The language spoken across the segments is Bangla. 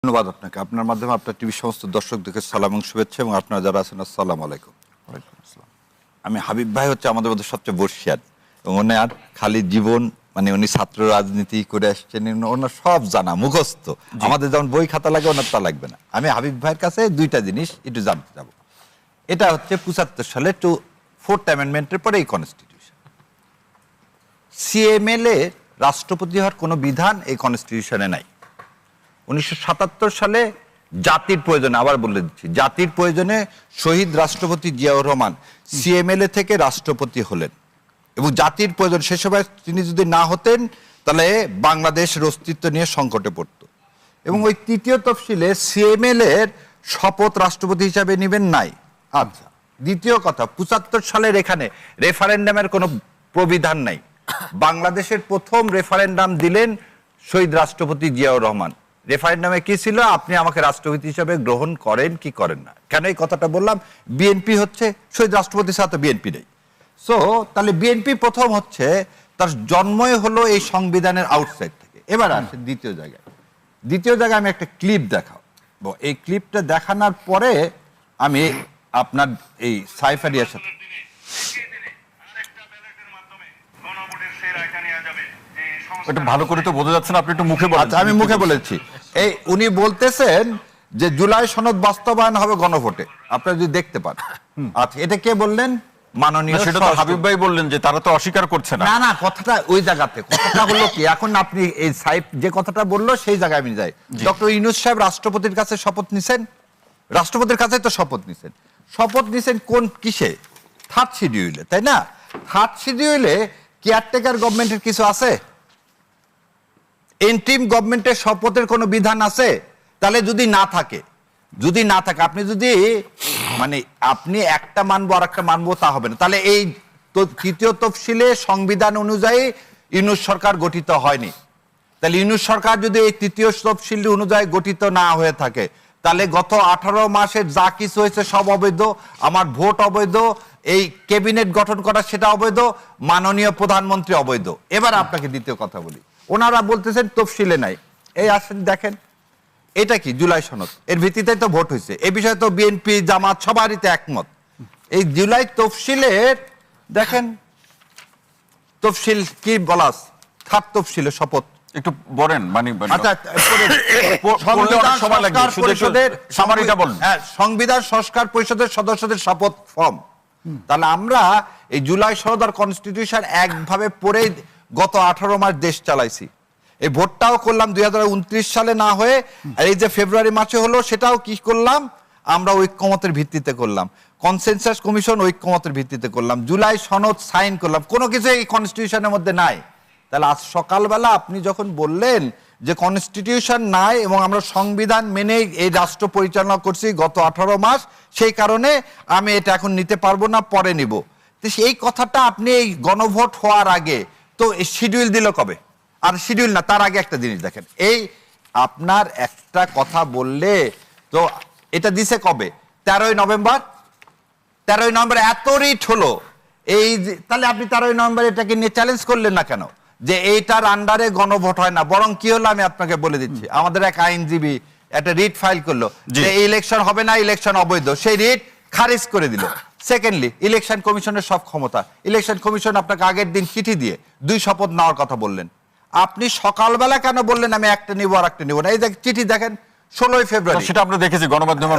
ধন্যবাদ আপনাকে। আপনার মাধ্যমে আপনার টিভি সমস্ত দর্শকদেরকে সালাম এবং শুভেচ্ছা, এবং আপনারা যারা আছেন আসসালামু আলাইকুম। আমি হাবিব ভাই হচ্ছে আমাদের মধ্যে সবচেয়ে বর্ষিয়ান, এবং ওনার খালি জীবন মানে উনি ছাত্র রাজনীতি করে আসছেন, ওনার সব জানা মুখস্থ। আমাদের যেমন বই খাতা লাগে ওনার তা লাগবে না। আমি হাবিব ভাইয়ের কাছে দুইটা জিনিস একটু জানতে যাব। এটা হচ্ছে ৭৫ সালে 4th অ্যামেন্ডমেন্টের পরে এই কনস্টিটিউশন, সিএমএলএ রাষ্ট্রপতি হওয়ার কোনো বিধান এই কনস্টিটিউশনে নাই। ১৯৭৭ সালে জাতির প্রয়োজনে, আবার বলে দিচ্ছি, জাতির প্রয়োজনে শহীদ রাষ্ট্রপতি জিয়াউর রহমান সিএমএলএ থেকে রাষ্ট্রপতি হলেন, এবং জাতির প্রয়োজন সে সময় তিনি যদি না হতেন তাহলে বাংলাদেশের অস্তিত্ব নিয়ে সংকটে পড়তো। এবং ওই তৃতীয় তফসিলে সিএমএলএ এর শপথ রাষ্ট্রপতি হিসাবে নেবেন নাই। আচ্ছা, দ্বিতীয় কথা, ৭৫ সালের এখানে রেফারেন্ডামের কোনো প্রবিধান নাই। বাংলাদেশের প্রথম রেফারেন্ডাম দিলেন শহীদ রাষ্ট্রপতি জিয়াউর রহমান। রেফারেন্ডামে কি ছিল? আপনি আমাকে রাষ্ট্রপতি হিসাবে গ্রহণ করেন কি করেন না। কেন এই কথাটা বললাম? বিএনপি হচ্ছে শহীদ রাষ্ট্রপতির সাথে বিএনপি নেই। সো তাহলে বিএনপি প্রথম হচ্ছে তার জন্মই হলো এই সংবিধানের আউটসাইড থেকে। এবার আসে দ্বিতীয় জায়গায় আমি একটা ক্লিপ দেখাবো। এই ক্লিপটা দেখানোর পরে আমি আপনার এই সাইফারিয়ার সাথে এটা ভালো করে তো বোঝা যাচ্ছে না, আপনি একটু মুখে বলেন। আচ্ছা, আমি মুখে বলেছি। এই উনি বলতেছেন যে জুলাই সনদ বাস্তবায়ন হবে গণভোটে, আপনারা যদি দেখতে পান। আচ্ছা, এটা কে বললেন? মাননীয় সেটা তো হাবিব ভাই বললেন যে তারা তো অস্বীকার করছে না। না, কথাটা ওই জায়গাতে, কথাটা হলো কি, এখন আপনি এই সাইফ যে কথাটা বললো সেই জায়গায় আমি যাই। ডক্টর ইউনূস সাহেব রাষ্ট্রপতির কাছে শপথ নিছেন, রাষ্ট্রপতির কাছে তো শপথ নিছেন কোন কিসে? 3rd শিডিউলে, তাই না? 3rd শিডিউলে কেয়ারটেকার গভর্নমেন্টের কিছু আছে? ইন্টিম গভর্নমেন্টের শপথের কোনো বিধান আছে? তাহলে যদি না থাকে আপনি যদি মানে আপনি একটা মানবো আর একটা মানবো তা হবে না। তাহলে এই তৃতীয় তফসিলে সংবিধান অনুযায়ী ইউনূস সরকার গঠিত হয়নি। তাহলে ইউনূস সরকার যদি এই তৃতীয় তফসিল অনুযায়ী গঠিত না হয়ে থাকে, তাহলে গত 18 মাসের যা কিছু হয়েছে সব অবৈধ। আমার ভোট অবৈধ, এই ক্যাবিনেট গঠন করা সেটা অবৈধ, মাননীয় প্রধানমন্ত্রী অবৈধ। এবার আপনাকে দ্বিতীয় কথা বলি, ওনারা বলতেছেন তফসিলে নাই। এই আসেন দেখেন, এটা কি? জুলাই সনদ, এর ভিত্তিতে তো ভোট হয়েছে। এই বিষয়ে তো বিএনপি জামাত সবারই তো একমত। এই জুলাই তফসিলের দেখেন তফসিল কি বলা আছে? 3rd তফসিলে শপথ একটু বলেন মানে আচ্ছা, সংবিধান সংস্কার পরিষদের সদস্যদের শপথ ফর্ম। তাহলে আমরা এই জুলাই সনদ আর কনস্টিটিউশন একভাবে পড়ে গত 18 মাস দেশ চালাইছি। এই ভোটটাও করলাম 2029 সালে না হয়ে, আর এই যে ফেব্রুয়ারি মাসে হলো সেটাও কি করলাম? আমরা ঐক্যমতের ভিত্তিতে করলাম। কনসেনসাস কমিশন ঐক্যমতের ভিত্তিতে করলাম। জুলাই সনদ সাইন করলাম। কোনো কিছু এই কনস্টিটিউশনের মধ্যে নাই। তাহলে আজ সকালবেলা আপনি যখন বললেন যে কনস্টিটিউশন নাই এবং আমরা সংবিধান মেনে এই রাষ্ট্র পরিচালনা করছি গত 18 মাস, সেই কারণে আমি এটা এখন নিতে পারবো না, পরে নিব। তো এই কথাটা আপনি এই গণভোট হওয়ার আগে তো শিডিউল দিল কবে? আর শিডিউল না, তার আগে একটা জিনিস দেখেন, এই আপনার একটা কথা বললে তো এটা দিছে কবে? 13ই নভেম্বর। 13ই নভেম্বর এত রিট হলো এই, তাহলে আপনি 13ই নভেম্বর এটাকে নিয়ে চ্যালেঞ্জ করলেন না কেন? যে এইটার আন্ডারে গণভোট হয় না। বরং কি হলো আমি আপনাকে বলে দিচ্ছি। আমাদের এক আইনজীবী একটা রিট ফাইল করলো যে ইলেকশন হবে না, ইলেকশন অবৈধ। সেই রিট খারিজ করে দিল। সেকেন্ডলি, ইলেকশন কমিশনের সব ক্ষমতা। ইলেকশন কমিশন আপনাকে আগের দিন চিঠি দিয়ে 2 শপথ নেওয়ার কথা বললেন। আপনি সকালবেলা কেন বললেন আমি একটা নিব আর একটা নিব না? এই চিঠি দেখেন, 16ই ফেব্রুয়ারি। সেটা আমরা দেখেছি গণমাধ্যমে,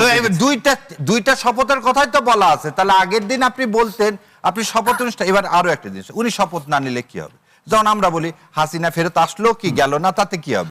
দুইটা শপথের কথাই তো বলা আছে। তাহলে আগের দিন আপনি বলতেন আপনি শপথ অনুষ্ঠান। এবার আরো একটা জিনিস, উনি শপথ না নিলে কি হবে? যেমন আমরা বলি হাসিনা ফেরত আসলো কি গেল না, তাতে কি হবে?